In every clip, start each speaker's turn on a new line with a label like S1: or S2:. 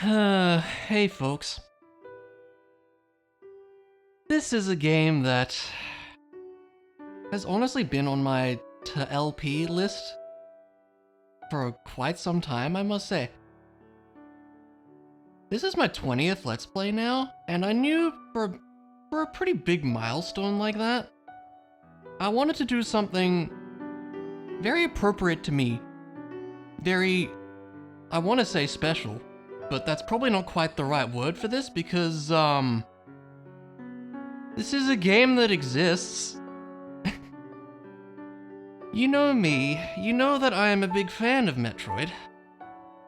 S1: Hey folks. This is a game that has honestly been on my to-LP list for quite some time, I must say. This is my 20th Let's Play now, and I knew for a pretty big milestone like that, I wanted to do something very appropriate to me. I want to say special, but that's probably not quite the right word for this because, this is a game that exists. You know me, you know that I am a big fan of Metroid.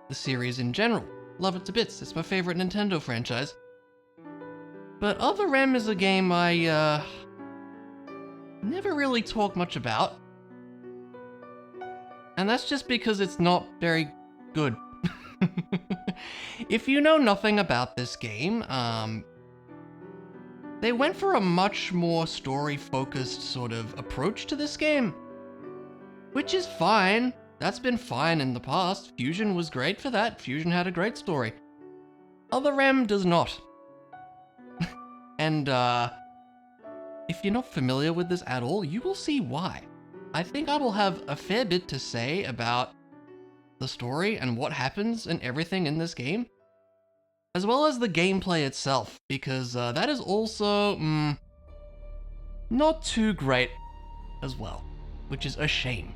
S1: The series in general. Love it to bits, it's my favorite Nintendo franchise. But Other M is a game I, never really talk much about. And that's just because it's not very good. If you know nothing about this game, they went for a much more story-focused sort of approach to this game. Which is fine. That's been fine in the past. Fusion was great for that. Fusion had a great story. Other M does not. And, if you're not familiar with this at all, you will see why. I think I will have a fair bit to say about the story and what happens and everything in this game, as well as the gameplay itself, because that is also, not too great as well, which is a shame.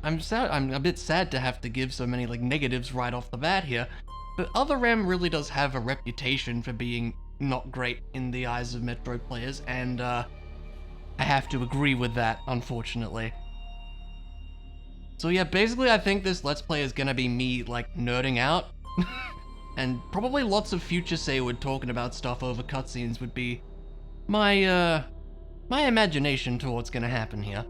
S1: I'm a bit sad to have to give so many negatives right off the bat here, but Other M really does have a reputation for being not great in the eyes of Metroid players, and I have to agree with that, unfortunately. So yeah, basically I think this Let's Play is gonna be me, nerding out. And probably lots of future Sayward talking about stuff over cutscenes would be my imagination to what's gonna happen here.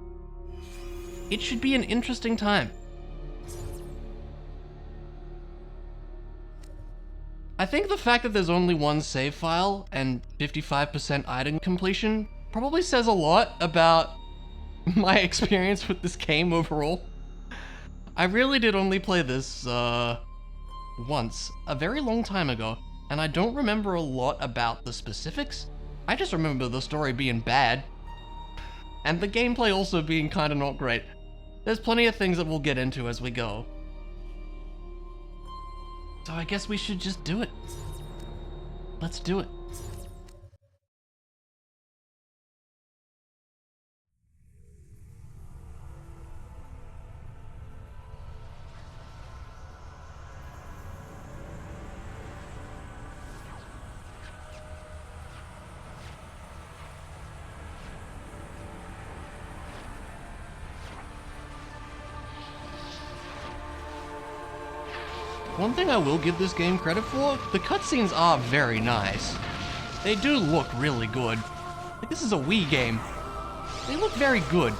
S1: It should be an interesting time. I think the fact that there's only one save file and 55% item completion probably says a lot about my experience with this game overall. I really did only play this, once, a very long time ago, and I don't remember a lot about the specifics. I just remember the story being bad, and the gameplay also being kinda not great. There's plenty of things that we'll get into as we go. So I guess we should just do it. Let's do it. One thing I will give this game credit for, the cutscenes are very nice. They do look really good. This is a Wii game. They look very good.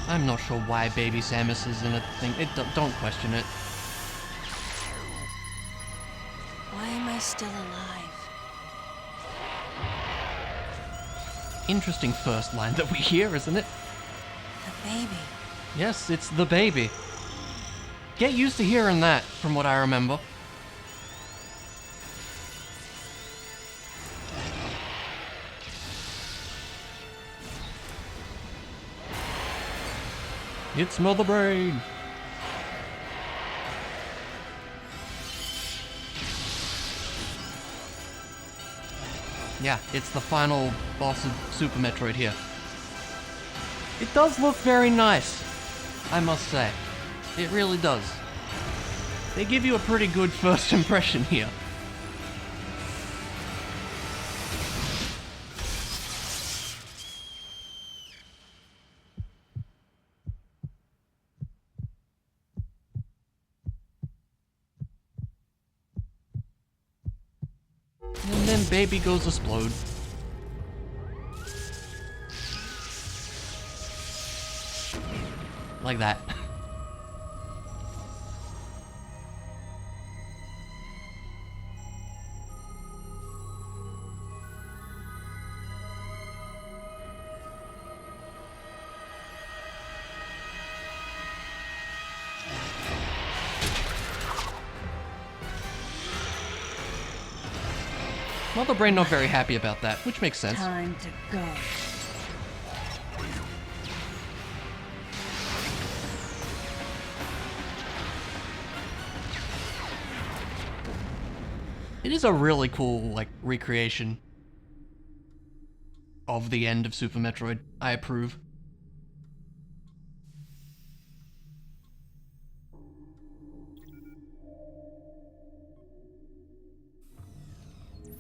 S1: I'm not sure why Baby Samus is in a thing. Don't question it.
S2: Why am I still alive?
S1: Interesting first line that we hear, isn't it?
S2: The baby.
S1: Yes, it's the baby. Get used to hearing that, from what I remember. It's Mother Brain. Yeah, it's the final boss of Super Metroid here. It does look very nice, I must say. It really does. They give you a pretty good first impression here. And then baby goes explode. Like that. Mother Brain not very happy about that, which makes sense.
S2: Time to go.
S1: It is a really cool, like, recreation of the end of Super Metroid. I approve.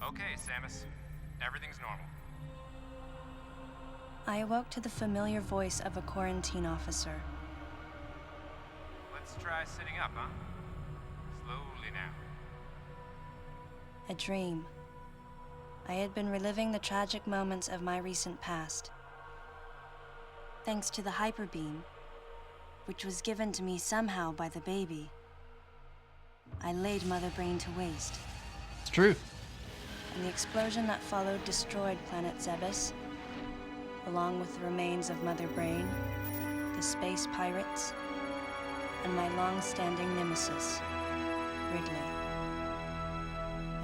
S3: Okay, Samus. Everything's normal.
S2: I awoke to the familiar voice of a quarantine officer.
S3: Let's try sitting up, huh? Slowly now.
S2: A dream. I had been reliving the tragic moments of my recent past. Thanks to the hyper beam, which was given to me somehow by the baby, I laid Mother Brain to waste.
S1: It's true.
S2: And the explosion that followed destroyed planet Zebes, along with the remains of Mother Brain, the space pirates, and my long-standing nemesis, Ridley.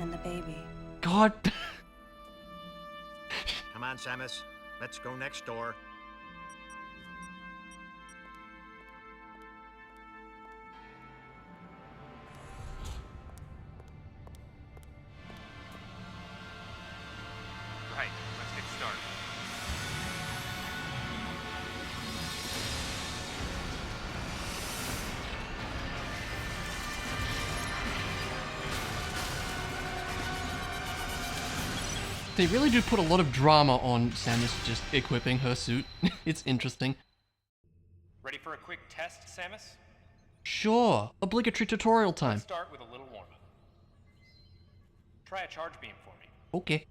S2: And the baby.
S1: God.
S4: Come on, Samus. Let's go next door.
S3: Right, let's get started.
S1: They really do put a lot of drama on Samus just equipping her suit. It's interesting.
S3: Ready for a quick test, Samus?
S1: Sure. Obligatory tutorial time.
S3: Let's start with a little warm-up. Try a charge beam for me.
S1: Okay.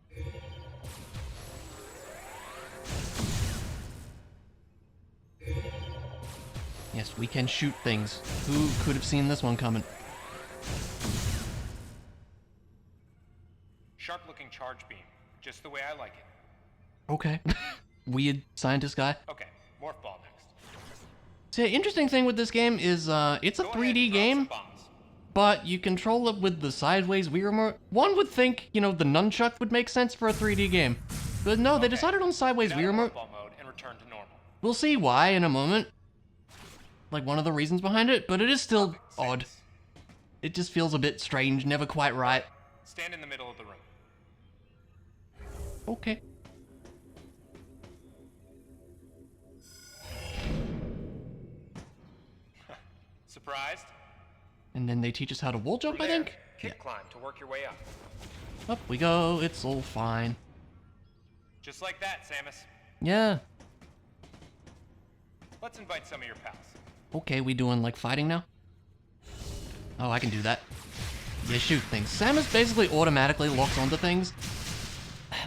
S1: Yes, we can shoot things. Who could have seen this one coming?
S3: Sharp-looking charge beam. Just the way I like it.
S1: Okay. Weird scientist guy.
S3: Okay, morph ball next.
S1: So, interesting thing with this game is, it's a
S3: Go
S1: 3D
S3: ahead, drop some
S1: game,
S3: bombs.
S1: but you control it with the sideways Wii remote. One would think, you know, the nunchuck would make sense for a 3D game. But no, they
S3: Okay,
S1: decided on sideways
S3: get out
S1: Wii
S3: of
S1: remote.
S3: morph ball mode and return to normal.
S1: We'll see why in a moment. Like, one of the reasons behind it, but it is still
S3: Okay,
S1: odd.
S3: Samus.
S1: It just feels a bit strange, never quite right.
S3: Stand in the middle of the room.
S1: Okay.
S3: Surprised?
S1: And then they teach us how to wall jump, I
S3: There.
S1: think?
S3: Kick climb to work your way up.
S1: Up we go, it's all fine.
S3: Just like that, Samus.
S1: Yeah.
S3: Let's invite some of your pals.
S1: Okay, we doing, like, fighting now? Oh, I can do that. Yeah, shoot things. Samus basically automatically locks onto things.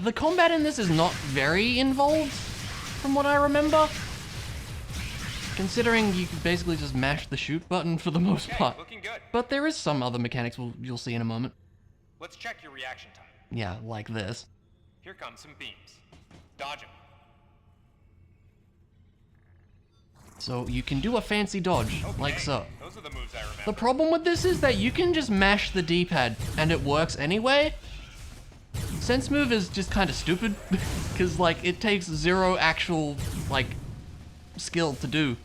S1: The combat in this is not very involved, from what I remember. Considering you can basically just mash the shoot button for the most
S3: Okay,
S1: part.
S3: looking good.
S1: But there is some other mechanics you'll see in a moment.
S3: Let's check your reaction time.
S1: Yeah, like this.
S3: Here come some beams. Dodge them.
S1: So you can do a fancy dodge,
S3: Okay,
S1: like so.
S3: those are the moves I remember.
S1: The problem with this is that you can just mash the D-pad, and it works anyway. Sense move is just kind of stupid, because, like, it takes zero actual, like, skill to do.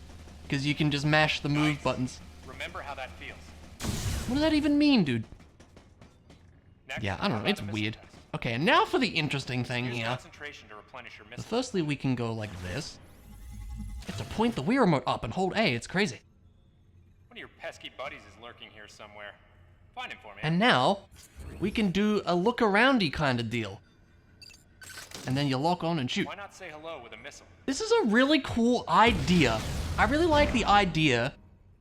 S1: Because you can just mash the move
S3: Nice.
S1: buttons.
S3: Remember how that feels.
S1: What does that even mean, dude?
S3: Next,
S1: Yeah, I don't know,
S3: how
S1: it's
S3: about a missile
S1: weird.
S3: test?
S1: Okay, and now for the interesting thing
S3: Use
S1: here.
S3: concentration to replenish your
S1: So
S3: missile.
S1: firstly, we can go like this. It's to point the Wii remote up and hold A, it's crazy.
S3: One of your pesky buddies is lurking here somewhere. Find him for me.
S1: And now, we can do a look-aroundy kind of deal. And then you lock on and shoot.
S3: Why not say hello with a missile?
S1: This is a really cool idea. I really like the idea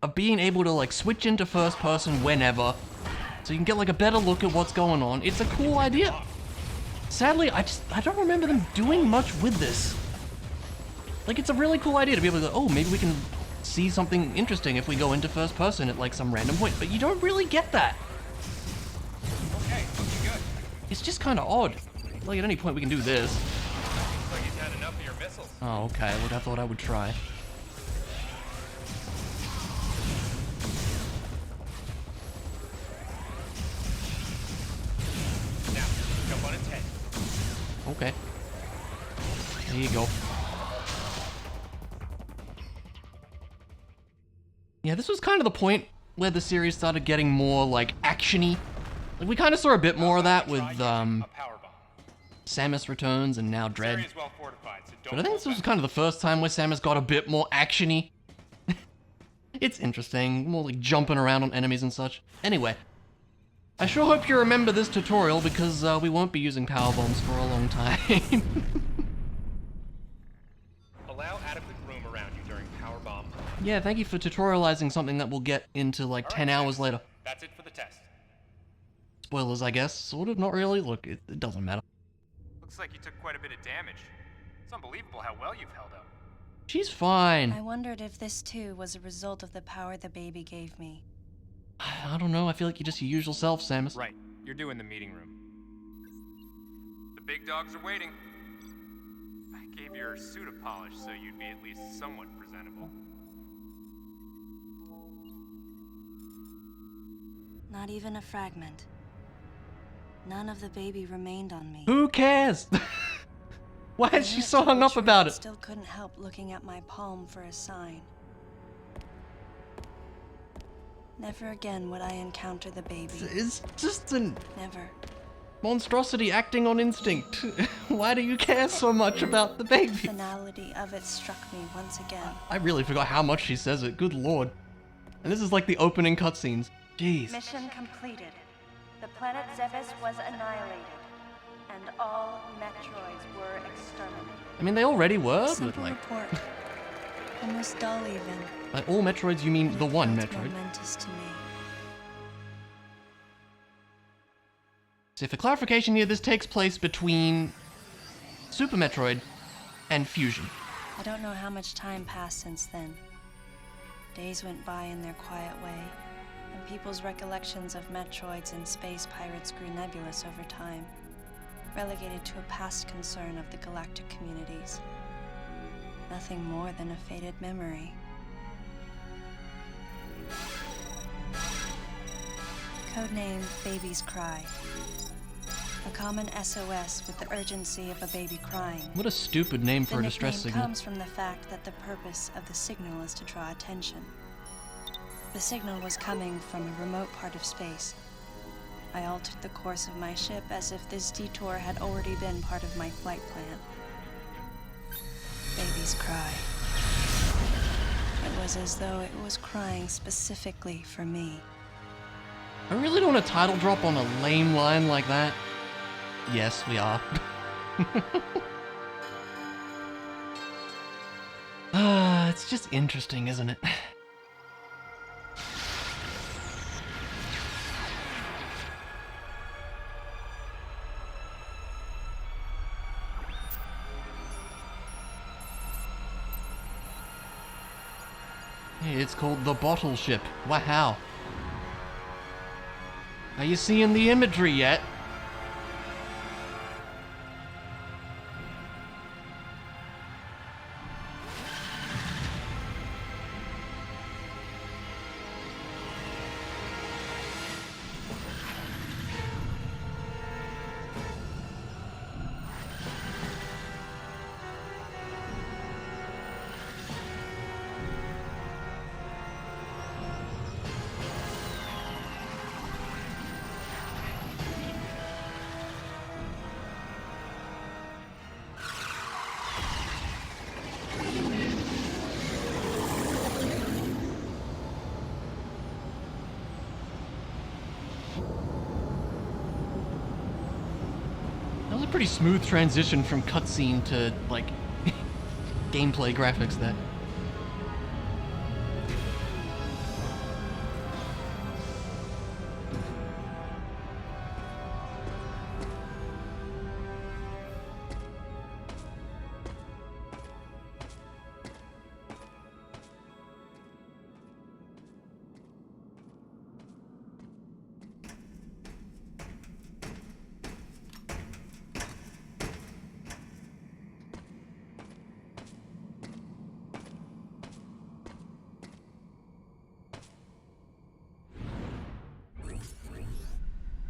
S1: of being able to, like, switch into first person whenever, so you can get, like, a better look at what's going on. It's a cool idea. Sadly, I don't remember them doing much with this. Like, it's a really cool idea to be able to go, oh, maybe we can see something interesting if we go into first person at, like, some random point, but you don't really get that.
S3: Okay, looking good.
S1: It's just kind of odd. Like, at any point we can do this.
S3: Seems like he's had enough of your missiles.
S1: Oh, okay, look, I thought I would try.
S3: Now, jump on its head.
S1: Okay. There you go. Yeah, this was kind of the point where the series started getting more, like, action-y. Like, we kind of saw a bit more of that with, Samus Returns and now Dread.
S3: Well fortified, so
S1: But I think this was kind of the first time where Samus got a bit more action-y. It's interesting, more like jumping around on enemies and such. Anyway, I sure hope you remember this tutorial because we won't be using power bombs for a long time.
S3: Allow adequate room around you during power bomb.
S1: Yeah, thank you for tutorializing something that we'll get into like 10 hours later.
S3: That's it for the test.
S1: Spoilers, I guess. Sort of, not really. Look, it doesn't matter.
S3: Looks like you took quite a bit of damage. It's unbelievable how well you've held up.
S1: She's fine.
S2: I wondered if this too was a result of the power the baby gave me.
S1: I don't know, I feel like you're just your usual self, Samus.
S3: Right, you're due in the meeting room. The big dogs are waiting. I gave your suit a polish so you'd be at least somewhat presentable.
S2: Not even a fragment. None of the baby remained on me.
S1: Who cares? Why is she so hung up about it?
S2: Still couldn't help looking at my palm for a sign. Never again would I encounter the baby.
S1: It's just a
S2: Never.
S1: monstrosity acting on instinct. Why do you care so much about the baby?
S2: The finality of it struck me once again.
S1: I really forgot how much she says it, good lord. And this is like the opening cutscenes. Jeez.
S2: Mission completed. The planet Zebes was annihilated, and all Metroids were exterminated.
S1: I mean, they already were, but
S2: Simple
S1: like,
S2: report. Almost dull even.
S1: by all Metroids you mean the one
S2: Felt
S1: Metroid.
S2: momentous to me.
S1: So for clarification here, this takes place between Super Metroid and Fusion.
S2: I don't know how much time passed since then. Days went by in their quiet way, and people's recollections of Metroids and space pirates grew nebulous over time, relegated to a past concern of the galactic communities. Nothing more than a faded memory. Codename Baby's Cry. A common SOS with the urgency of a baby crying.
S1: What a stupid name for
S2: The
S1: a distress
S2: nickname
S1: signal.
S2: comes from the fact that the purpose of the signal is to draw attention. The signal was coming from a remote part of space. I altered the course of my ship as if this detour had already been part of my flight plan. Baby's Cry. It was as though it was crying specifically for me.
S1: I really don't want a title drop on a lame line like that. Yes, we are. It's just interesting, isn't it? It's called the Bottle Ship. Wow. Are you seeing the imagery yet? That was a pretty smooth transition from cutscene to, like, gameplay graphics there.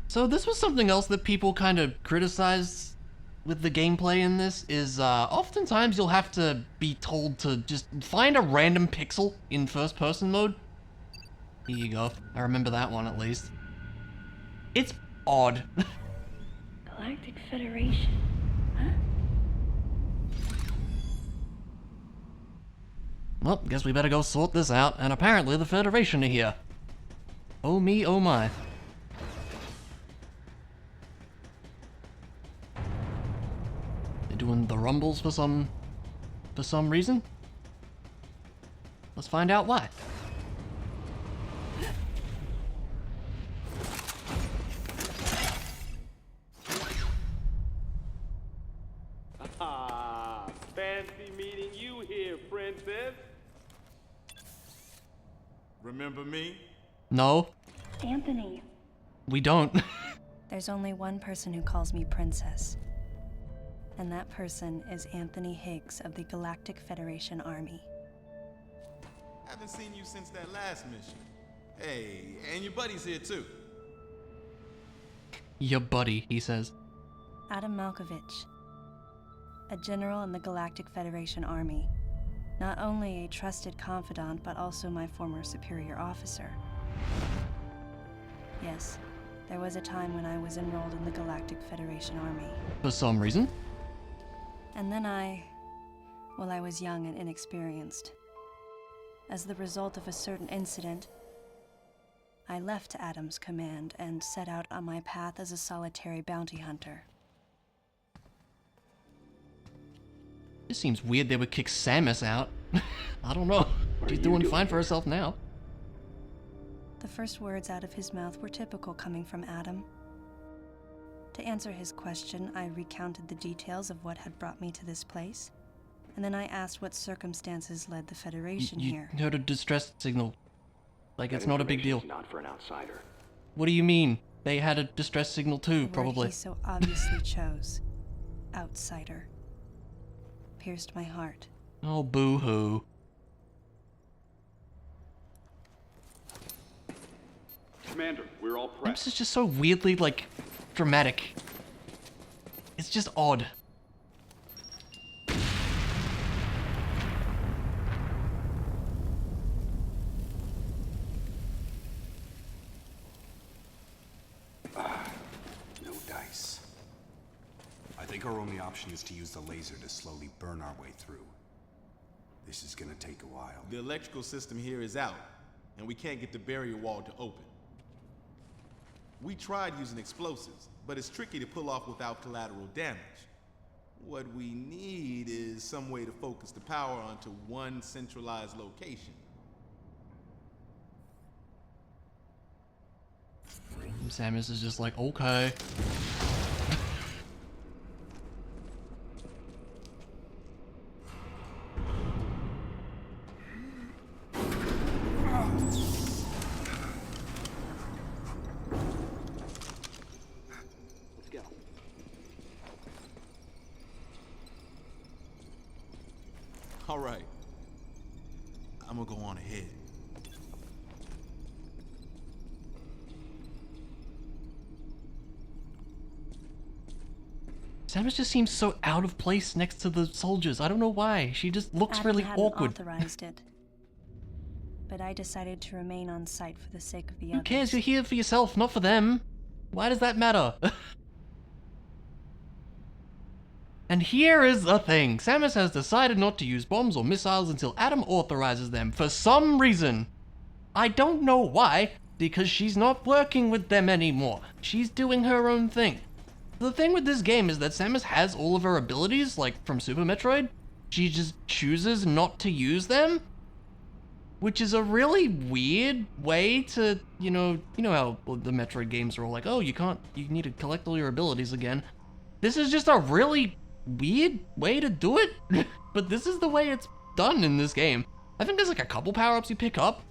S1: So this was something else that people kind of criticized with the gameplay in this is oftentimes you'll have to be told to just find a random pixel in first person mode. Here you go. I remember that one at least. It's odd.
S2: Galactic Federation, huh?
S1: Well, guess we better go sort this out, and apparently the Federation are here. Oh me, oh my. They're doing the rumbles for some reason. Let's find out why.
S5: Ah, fancy meeting you here, princess.
S6: Remember me?
S1: No,
S2: Anthony.
S1: we don't.
S2: There's only one person who calls me princess. And that person is Anthony Higgs of the Galactic Federation Army.
S6: Haven't seen you since that last mission. Hey, and your buddy's here too.
S1: Your buddy, he says.
S2: Adam Malkovich, a general in the Galactic Federation Army. Not only a trusted confidant, but also my former superior officer. Yes, there was a time when I was enrolled in the Galactic Federation Army.
S1: For some reason.
S2: And then I was young and inexperienced. As the result of a certain incident, I left Adam's command and set out on my path as a solitary bounty hunter.
S1: It seems weird they would kick Samus out. I don't know. She's doing fine for herself now.
S2: The first words out of his mouth were typical coming from Adam. To answer his question, I recounted the details of what had brought me to this place, and then I asked what circumstances led the Federation
S1: You
S2: here.
S1: heard a distress signal. Like, it's not a big deal.
S5: Not for an outsider.
S1: What do you mean? They had a distress signal too,
S2: The word
S1: probably.
S2: he so obviously chose, outsider, pierced my heart.
S1: Oh, boo-hoo.
S5: Commander, we're all prepped.
S1: This is just so weirdly, like, dramatic. It's just odd.
S7: No dice. I think our only option is to use the laser to slowly burn our way through. This is gonna take a while.
S6: The electrical system here is out, and we can't get the barrier wall to open. We tried using explosives, but it's tricky to pull off without collateral damage. What we need is some way to focus the power onto one centralized location.
S1: Samus is just like, okay.
S5: Let's go.
S6: All right. I'm gonna go on ahead.
S1: Samus just seems so out of place next to the soldiers. I don't know why. She just looks
S2: Adam
S1: really
S2: hadn't
S1: awkward.
S2: authorized it, but I decided to remain on site for the sake of the
S1: Who
S2: others.
S1: cares? You're here for yourself, not for them. Why does that matter? And here is the thing. Samus has decided not to use bombs or missiles until Adam authorizes them for some reason. I don't know why, because she's not working with them anymore. She's doing her own thing. The thing with this game is that Samus has all of her abilities, like from Super Metroid. She just chooses not to use them, which is a really weird way to, you know how the Metroid games are all like, oh, you need to collect all your abilities again. This is just a really weird way to do it, but this is the way it's done in this game. I think there's like a couple power-ups you pick up,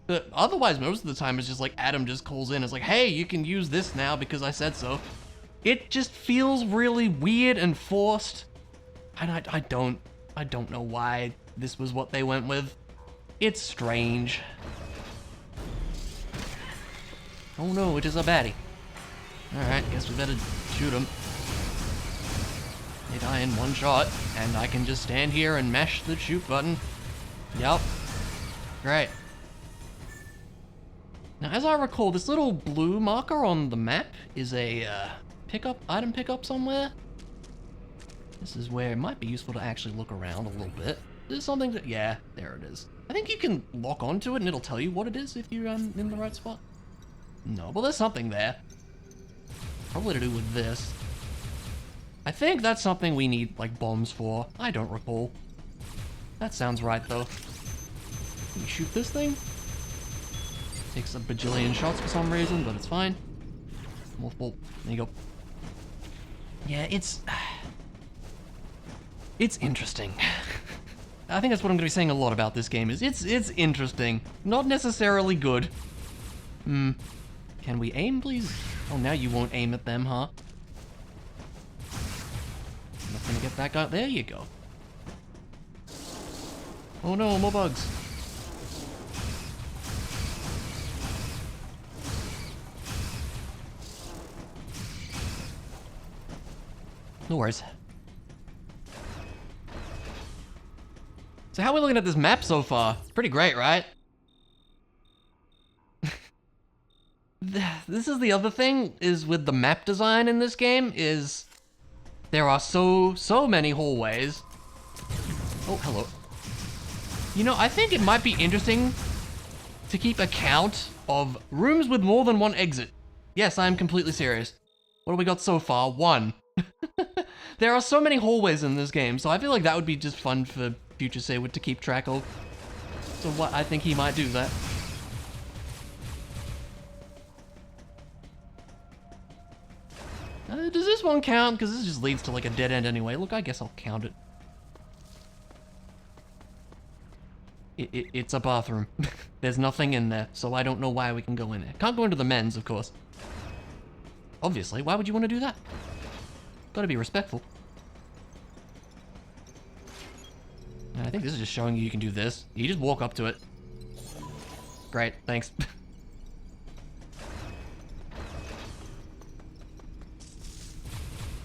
S1: but otherwise most of the time it's just like Adam just calls in, it's like, hey, you can use this now because I said so. It just feels really weird and forced, and I don't know why this was what they went with. It's strange. Oh no, it is a baddie. Alright, guess we better shoot him. They die in one shot, and I can just stand here and mash the shoot button. Yup. Great. Now, as I recall, this little blue marker on the map is a item pickup somewhere. This is where it might be useful to actually look around a little bit. There's something that, yeah, there it is. I think you can lock onto it and it'll tell you what it is if you're in the right spot. No, but there's something there. Probably to do with this. I think that's something we need, like, bombs for. I don't recall. That sounds right, though. Can you shoot this thing? Takes a bajillion shots for some reason, but it's fine. Multiple. There you go. Yeah, it's interesting. I think that's what I'm gonna be saying a lot about this game, is it's interesting. Not necessarily good. Can we aim, please? Oh, now you won't aim at them, huh? I'm not gonna get that guy. There you go. Oh no, more bugs. No worries. So how are we looking at this map so far? It's pretty great, right? This is the other thing, is with the map design in this game, is there are so many hallways. Oh, hello. You know, I think it might be interesting to keep a count of rooms with more than one exit. Yes, I'm completely serious. What have we got so far? 1. There are so many hallways in this game, so I feel like that would be just fun for Future Saywood to keep track of. So what, I think he might do that. Does this one count? Because this just leads to like a dead end anyway. Look, I guess I'll count it. It's a bathroom. There's nothing in there, so I don't know why we can go in there. Can't go into the men's, of course. Obviously, why would you want to do that? Gotta be respectful. And I think this is just showing you can do this. You just walk up to it. Great, thanks.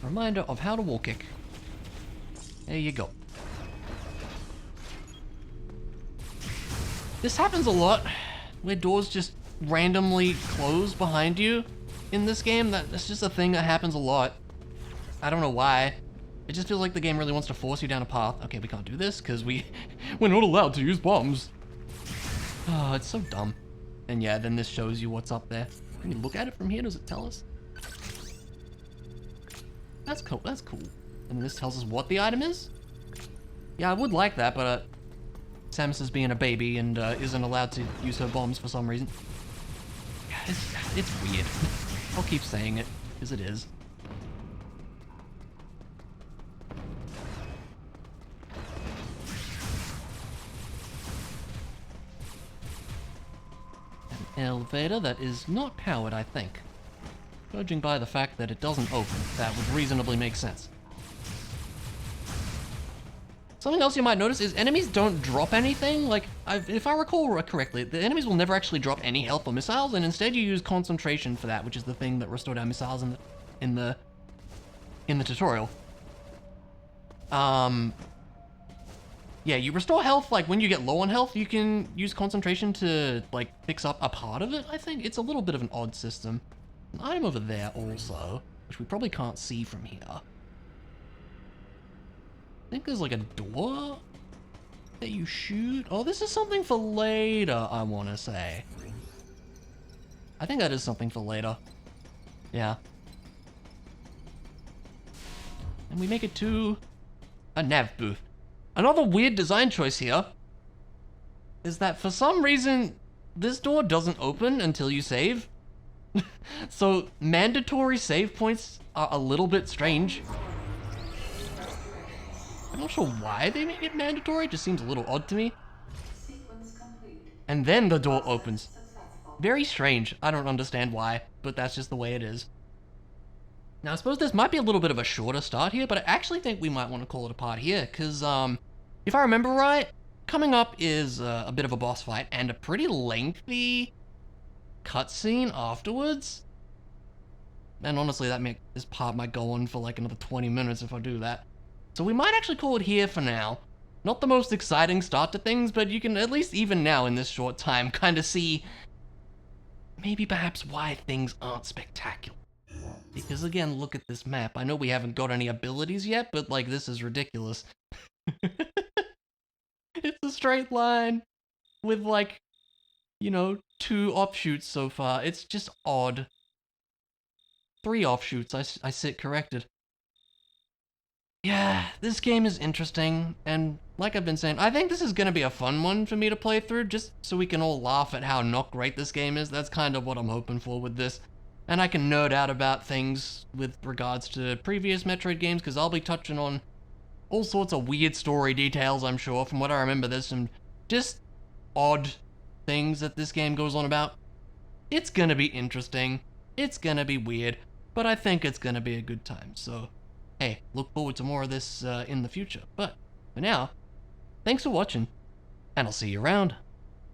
S1: Reminder of how to wall kick. There you go. This happens a lot, where doors just randomly close behind you in this game. That's just a thing that happens a lot. I don't know why. It just feels like the game really wants to force you down a path. Okay, we can't do this because we're not allowed to use bombs. Oh, it's so dumb. And yeah, then this shows you what's up there. Can you look at it from here? Does it tell us? That's cool. That's cool. And this tells us what the item is? Yeah, I would like that, but Samus is being a baby and isn't allowed to use her bombs for some reason. It's weird. I'll keep saying it, because it is. An elevator that is not powered, I think. Judging by the fact that it doesn't open, that would reasonably make sense. Something else you might notice is enemies don't drop anything. Like, if I recall correctly, the enemies will never actually drop any health or missiles, and instead you use concentration for that, which is the thing that restored our missiles in the tutorial. Yeah, you restore health, like when you get low on health, you can use concentration to like fix up a part of it, I think. It's a little bit of an odd system. An item over there also, which we probably can't see from here. I think there's like a door that you shoot. Oh, this is something for later, I want to say. I think that is something for later. Yeah. And we make it to a nav booth. Another weird design choice here is that for some reason, this door doesn't open until you save. So mandatory save points are a little bit strange. I'm not sure why they make it mandatory, it just seems a little odd to me. And then the door opens. Very strange, I don't understand why, but that's just the way it is. Now I suppose this might be a little bit of a shorter start here, but I actually think we might want to call it a part here, because if I remember right, coming up is a bit of a boss fight and a pretty lengthy cutscene afterwards. And honestly, this part might go on for like another 20 minutes if I do that. So we might actually call it here for now. Not the most exciting start to things, but you can at least even now in this short time kind of see maybe perhaps why things aren't spectacular. Because again, look at this map. I know we haven't got any abilities yet, but like this is ridiculous. It's a straight line with like, you know, 2 offshoots so far. It's just odd. 3 offshoots, I sit corrected. Yeah, this game is interesting, and like I've been saying, I think this is gonna be a fun one for me to play through, just so we can all laugh at how not great this game is. That's kind of what I'm hoping for with this. And I can nerd out about things with regards to previous Metroid games, because I'll be touching on all sorts of weird story details, I'm sure. From what I remember, there's some just odd things that this game goes on about. It's gonna be interesting, it's gonna be weird, but I think it's gonna be a good time, so hey, look forward to more of this in the future. But for now, thanks for watching, and I'll see you around.